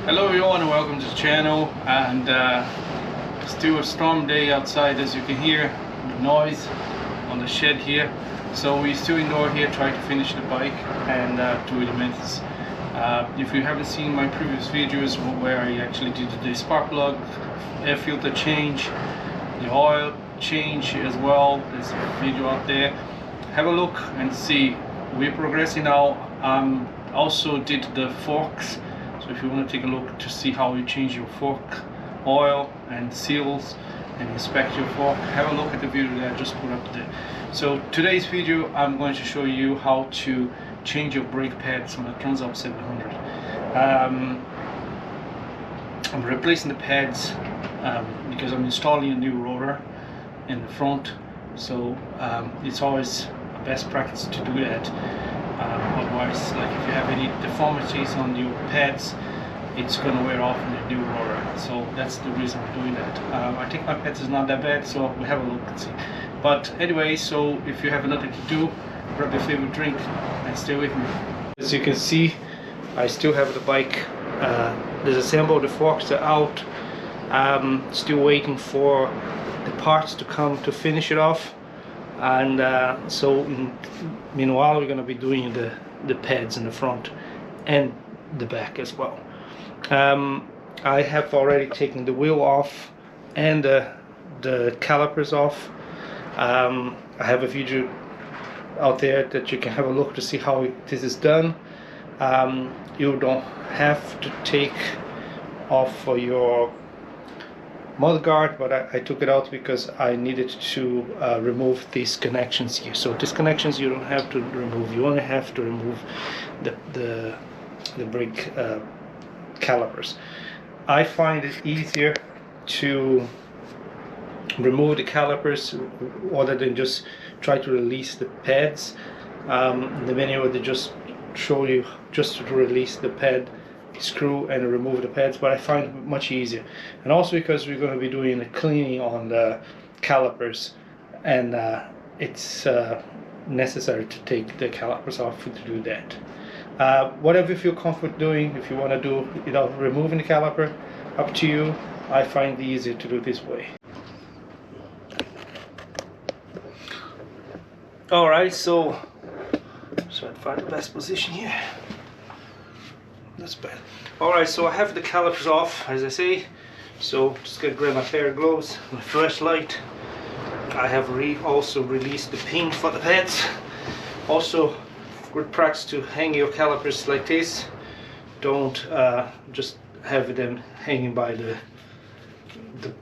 Hello everyone and welcome to the channel. And it's still a storm day outside, as you can hear the noise on the shed here. So we're still indoor here trying to finish the bike and do the maintenance. If you haven't seen my previous videos where I actually did the spark plug, air filter change, the oil change as well, there's a video out there. Have a look and see. We're progressing now. Also did the forks. So if you want to take a look to see how you change your fork oil and seals and inspect your fork, have a look at the video that I just put up there. So today's video I'm going to show you how to change your brake pads on the Transalp 700. I'm replacing the pads because I'm installing a new rotor in the front, so it's always a best practice to do that. Otherwise, like if you have any deformities on your pads, it's going to wear off in the new rotor. So that's the reason I'm doing that. I think my pads is not that bad, so we'll have a look and see. But anyway, so if you have nothing to do, grab your favorite drink and stay with me. As you can see, I still have the bike disassembled. The forks are out. Still waiting for the parts to come to finish it off. And meanwhile we're going to be doing the pads in the front and the back as well. I have already taken the wheel off and the calipers off. I have a video out there that you can have a look to see how this is done. You don't have to take off your mud guard, but I took it out because I needed to remove these connections here. So these connections you don't have to remove, you only have to remove the brake calipers. I find it easier to remove the calipers rather than just try to release the pads. The menu would just show you just to release the pad screw and remove the pads, but I find it much easier. And also because we're going to be doing the cleaning on the calipers, and it's necessary to take the calipers off to do that. Whatever you feel comfortable doing, if you want to do without removing the caliper, up to you. I find it easier to do this way. Alright, so I'd find the best position here. That's bad. Alright, so I have the calipers off, as I say. So just gonna grab my pair of gloves, my flashlight. I have also released the pin for the pads. Also, good practice to hang your calipers like this. Don't just have them hanging by the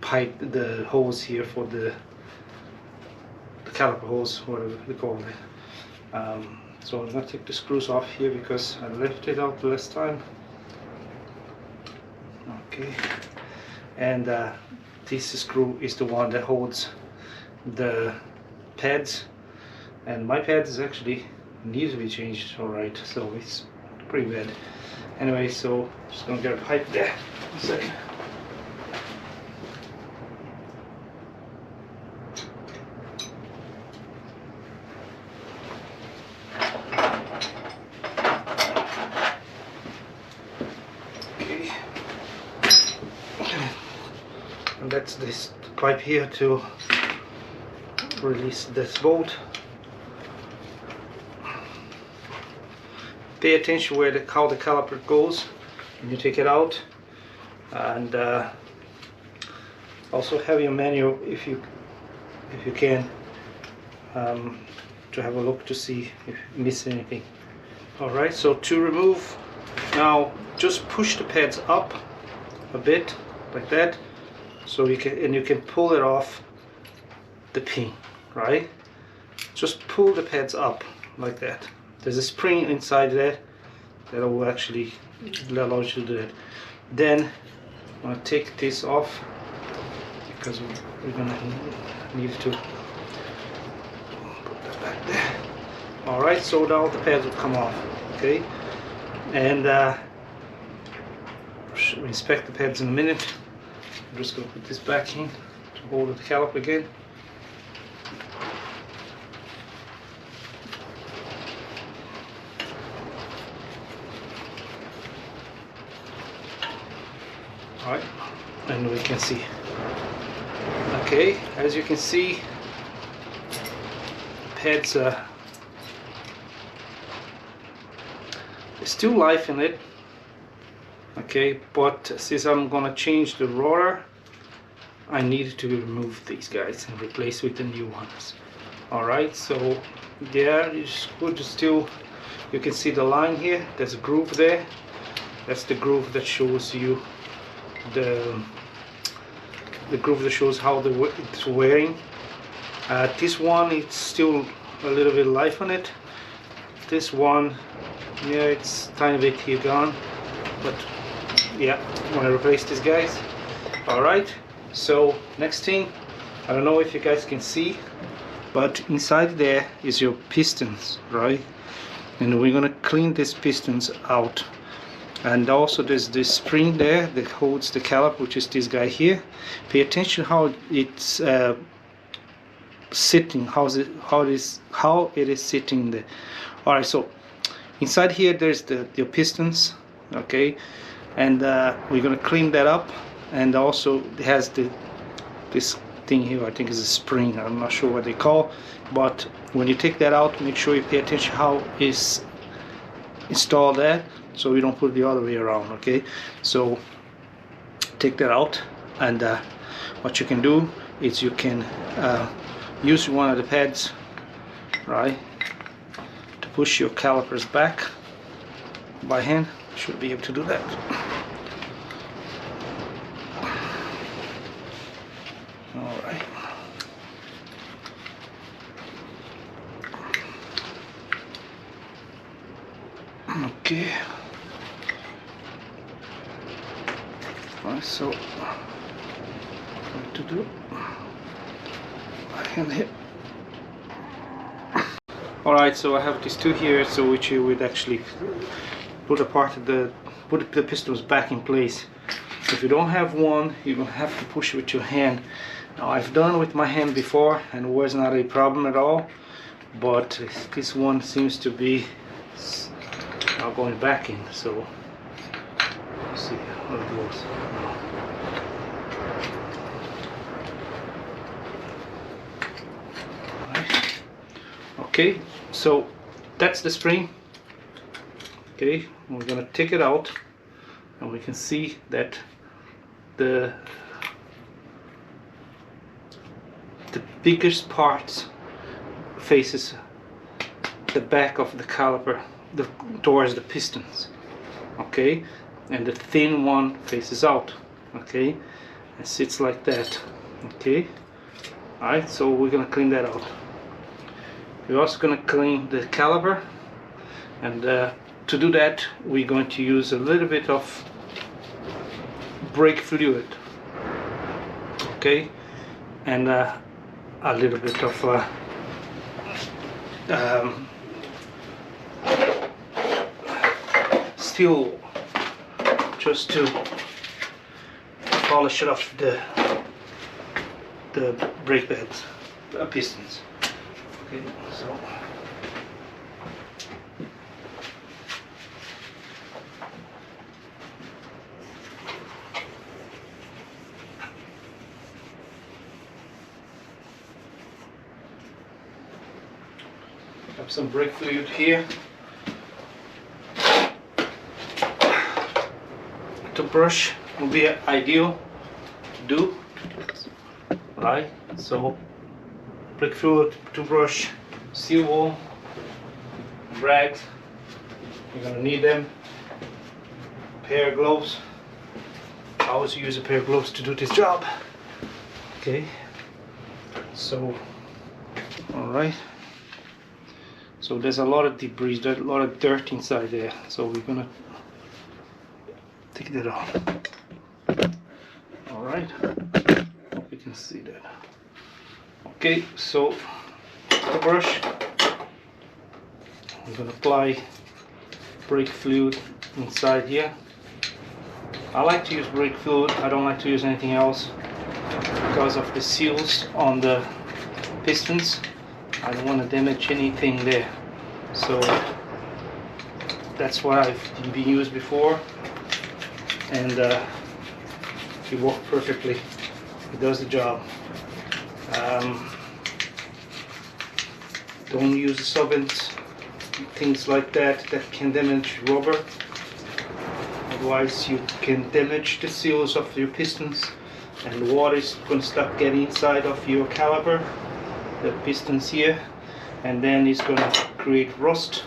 pipe, the hose here for the caliper hose, whatever they call it. So I'm going to take the screws off here because I left it out last time. Okay, and this screw is the one that holds the pads, and my pads actually need to be changed. Alright, so it's pretty bad. Anyway, so just going to get a pipe there. One second. And that's this pipe here to release this bolt. Pay attention where how the caliper goes when you take it out, and also have your manual if you can, to have a look to see if you miss anything. Alright, so to remove, now just push the pads up a bit like that. So you can pull it off the pin, right? Just pull the pads up like that. There's a spring inside there that will actually allow you to do that. Then I'm gonna take this off because we're gonna need to put that back there. All right, so now the pads will come off. Okay, and we'll inspect the pads in a minute. I'm just going to put this back in to hold the caliper again. Alright, and we can see. Okay, as you can see, pads there's still life in it. Okay, but since I'm gonna change the rotor, I needed to remove these guys and replace with the new ones. Alright, so there is good. Still, you can see the line here. There's a groove there. That's the groove that shows you the groove that shows how it's wearing. This one, it's still a little bit of life on it. This one, yeah, it's tiny bit here gone, but yeah, I'm gonna replace these guys. Alright, so next thing, I don't know if you guys can see, but inside there is your pistons, right? And we're gonna clean these pistons out. And also there's this spring there that holds the caliper, which is this guy here. Pay attention how it's sitting, how it is sitting there. Alright, so inside here there's the pistons, okay, and we're gonna clean that up. And also it has this thing here, I think is a spring, I'm not sure what they call, but when you take that out, make sure you pay attention how it's installed there, so you don't put it the other way around. Okay, so take that out, and what you can do is you can use one of the pads, right, to push your calipers back by hand. Should be able to do that. All right. Okay. Alright, so what to do? I can hit. Alright, so I have these two here, so which you would actually put the pistons back in place. If you don't have one, you're gonna have to push with your hand. Now I've done it with my hand before and it was not a problem at all, but this one seems to be now going back in, so let's see how it goes. Right. Okay, so that's the spring. Okay, we're gonna take it out, and we can see that the biggest part faces the back of the caliper towards the pistons, okay, and the thin one faces out, okay, and sits like that. Okay, alright, so we're gonna clean that out. We're also gonna clean the caliper, and to do that we're going to use a little bit of brake fluid, okay, and a little bit of steel, just to polish it off the brake pads, pistons. Okay, so have some brake fluid here. To brush will be ideal to do, right? So brake fluid, to brush, steel wool, rags, you're gonna need them, pair of gloves. I always use a pair of gloves to do this job. Okay, so all right, so there's a lot of debris, there's a lot of dirt inside there, so we're gonna take that off. All right, hope you can see that. Okay, so the brush, I'm gonna apply brake fluid inside here. I like to use brake fluid, I don't like to use anything else because of the seals on the pistons. I don't want to damage anything there, so that's what I've been used before. And It works perfectly. It does the job. Don't use solvents, things like that can damage rubber. Otherwise you can damage the seals of your pistons, and the water is going to start getting inside of your caliper, the pistons here, and then it's going to create rust,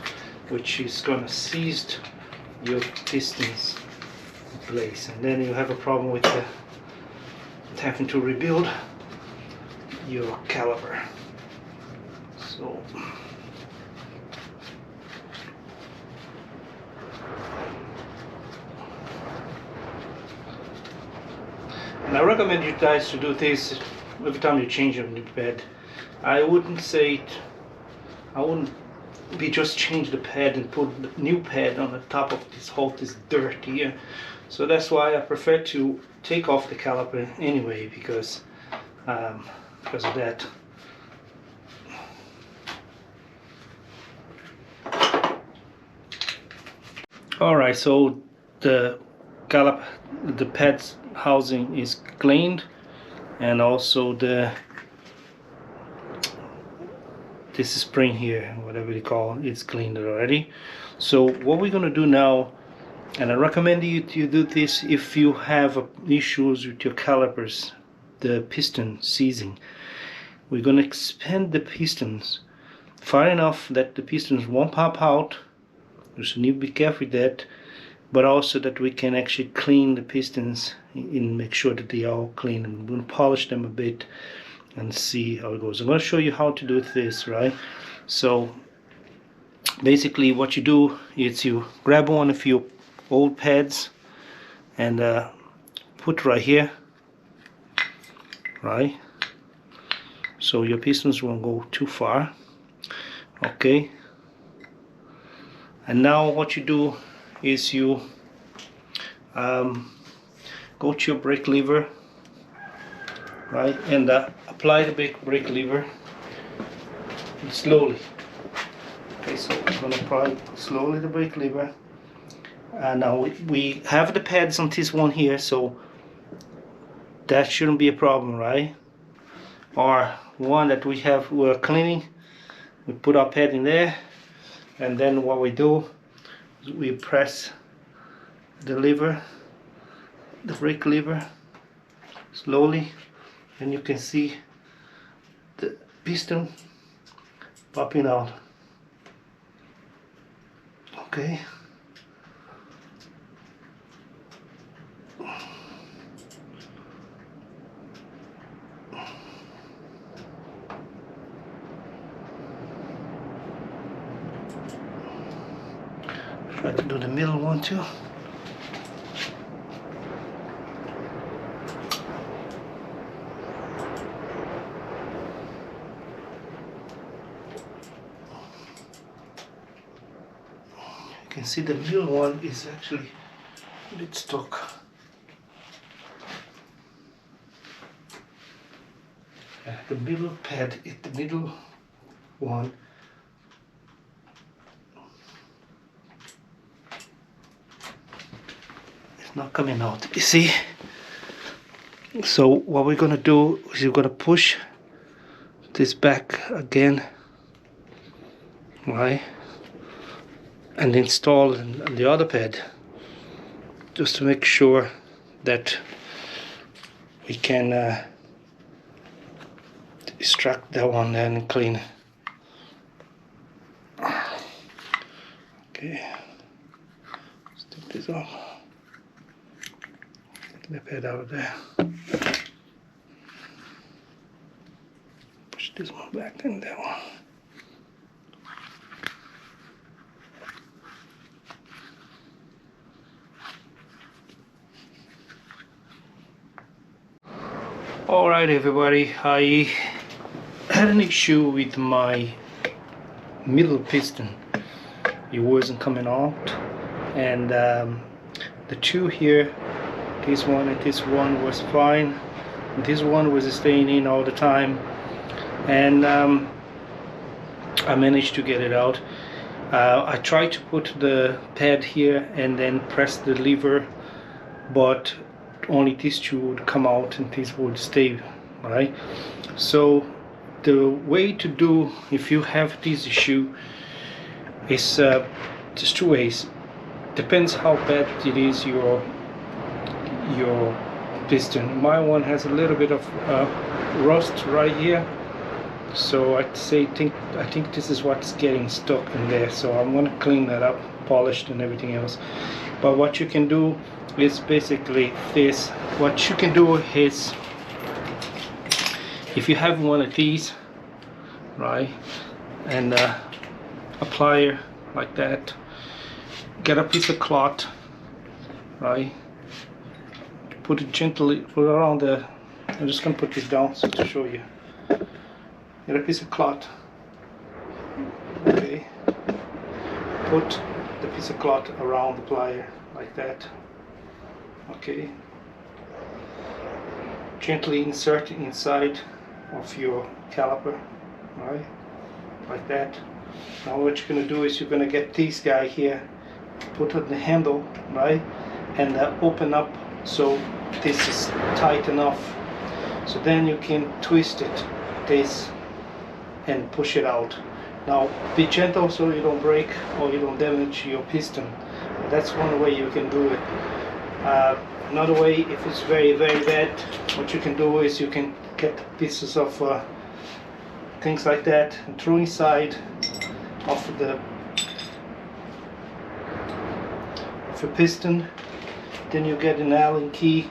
which is going to seize your pistons in place, and then you have a problem with having to rebuild your caliper. So and I recommend you guys to do this every time you change your new pad. I wouldn't be just change the pad and put the new pad on the top of this dirt here. So that's why I prefer to take off the caliper anyway, because of that. Alright, so the pad's housing is cleaned, and also this spring here, whatever you call it, is cleaned already. So what we're going to do now, and I recommend you to do this if you have issues with your calipers, the piston seizing. We're going to expand the pistons far enough that the pistons won't pop out. So you need to be careful with that, but also that we can actually clean the pistons and make sure that they are all clean. I'm going to polish them a bit and see how it goes. I'm going to show you how to do this, right? So basically what you do is you grab one of your old pads and put right here, right? So your pistons won't go too far. Okay. And now what you do is you go to your brake lever, right, and apply the brake lever slowly. Okay, so I'm going to apply slowly the brake lever. Now we have the pads on this one here, so that shouldn't be a problem, right? Or one that we're cleaning, we put our pad in there, and then what we do is we press the lever, the brake lever, slowly, and you can see the piston popping out. Okay. Try to do the middle one too. You can see the middle one is actually a bit stuck. The middle pad is the middle one. It's not coming out, you see? So what we're gonna do is we're gonna push this back again, right? And install on the other pad, just to make sure that we can extract that one and clean it. Okay, let's take this off. Take the pad out of there. Push this one back and that one. Alright everybody, I had an issue with my middle piston. It wasn't coming out, and the two here, this one and this one, was fine. This one was staying in all the time, and I managed to get it out. I tried to put the pad here and then press the lever, but only these two would come out and these would stay, right? So the way to do if you have this issue is just two ways. Depends how bad it is your piston. My one has a little bit of rust right here, so I think this is what's getting stuck in there. So I'm gonna clean that up, polished and everything else. But what you can do is basically this. What you can do is, if you have one of these, right, and a plier like that, get a piece of cloth, right, put it gently, put it around the, I'm just going to put this down so to show you. Get a piece of cloth, okay, put the piece of cloth around the plier like that, okay, gently insert it inside of your caliper, right, like that. Now what you're going to do is you're going to get this guy here, put on the handle, right, and open up so this is tight enough, so then you can twist it this and push it out. Now be gentle so you don't break or you don't damage your piston. That's one way you can do it. Another way, if it's very bad, what you can do is you can get pieces of things like that and throw inside of the piston. Then you get an Allen key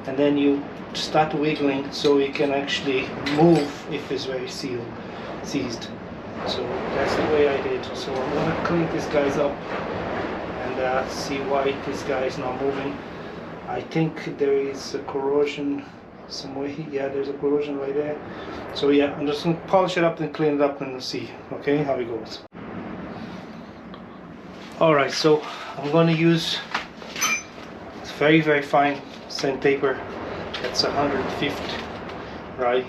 and then you start wiggling so you can actually move if it's very seized. So that's the way I did. So I'm gonna clean these guys up and see why this guy is not moving. I think there is a corrosion somewhere. Yeah, there's a corrosion right there. So yeah, I'm just gonna polish it up and clean it up and we'll see, okay, how it goes. Alright, so I'm gonna use very fine sandpaper. That's 150, right?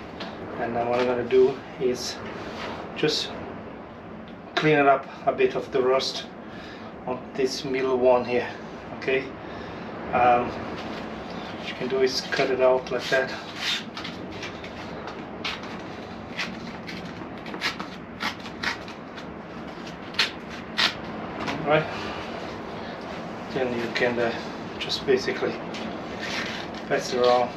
And then what I'm gonna do is just clean it up a bit of the rust on this middle one here, okay? What you can do is cut it out like that. Right? Then you can just basically pass it around.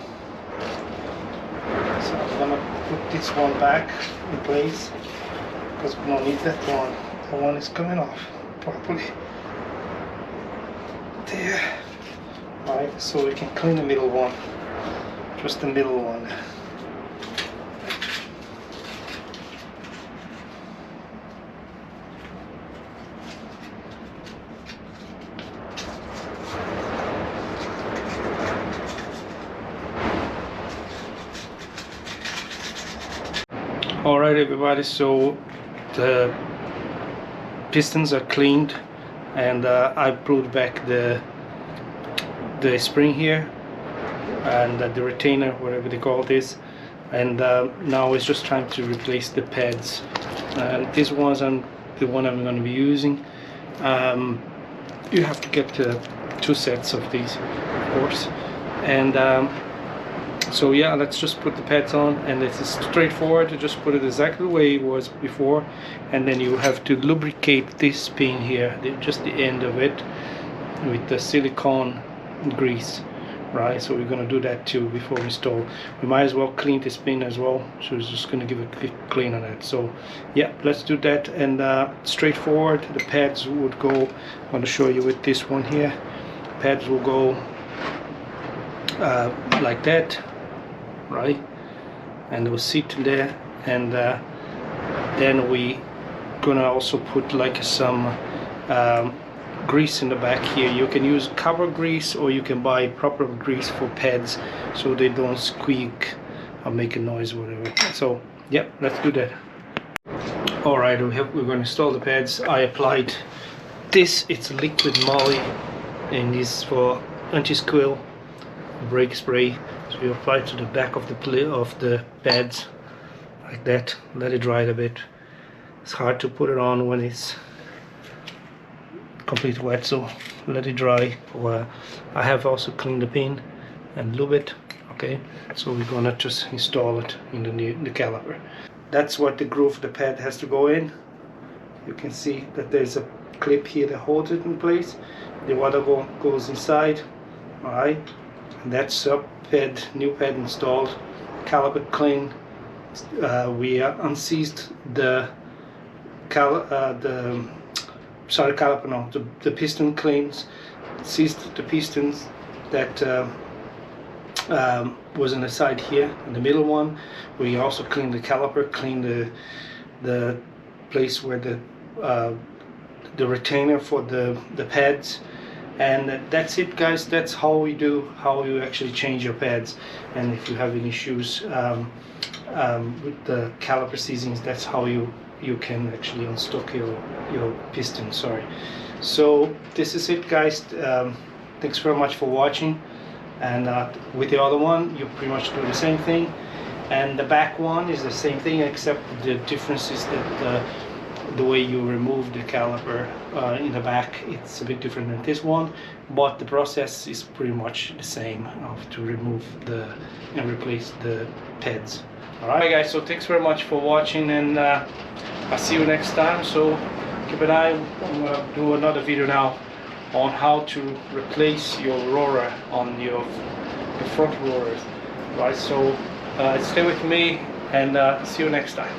So I'm gonna put this one back in place because we don't need that one. That one is coming off properly. There. Right, so we can clean the middle one. Just the middle one. Alright everybody, so the pistons are cleaned and I put back the spring here and the retainer, whatever they call this, and now it's just time to replace the pads. And these ones are the one I'm going to be using. You have to get 2 sets of these, of course, and so yeah, let's just put the pads on, and it's straightforward to just put it exactly the way it was before, and then you have to lubricate this pin here, just the end of it, with the silicone grease, right? So we're going to do that too before we install. We might as well clean this pin as well, so it's just going to give a quick clean on it. So yeah, let's do that. And straightforward, the pads would go, I'm going to show you with this one here, pads will go like that, right, and they will sit there, and then we gonna also put like some grease in the back here. You can use cover grease or you can buy proper grease for pads so they don't squeak or make a noise or whatever. So yeah, let's do that. Alright, we're going to install the pads. I applied this, it's liquid moly, and this is for anti-squill brake spray. So you apply it to the back of the pads like that, let it dry a bit. It's hard to put it on when it's completely wet, so let it dry. I have also cleaned the pin and lube it. Okay, so we're gonna just install it in the caliper. That's what the groove of the pad has to go in. You can see that there's a clip here that holds it in place. The water goes inside. Alright, and that's a pad, new pad installed, caliper clean. We unseized the piston cleans, seized the pistons that was on the side here, and the middle one. We also cleaned the caliper, cleaned the place where the retainer for the pads. And that's it, guys. That's how you actually change your pads. And if you have any issues with the caliper seizings, that's how you can actually unstuck your piston. Sorry. So this is it, guys. Thanks very much for watching. And with the other one, you pretty much do the same thing. And the back one is the same thing, except the difference is that the way you remove the caliper in the back, it's a bit different than this one, but the process is pretty much the same to remove and replace the pads. Alright guys, so thanks very much for watching, and I'll see you next time. So keep an eye. I'm gonna do another video now on how to replace your roller on your front rollers. Right, so stay with me, and see you next time.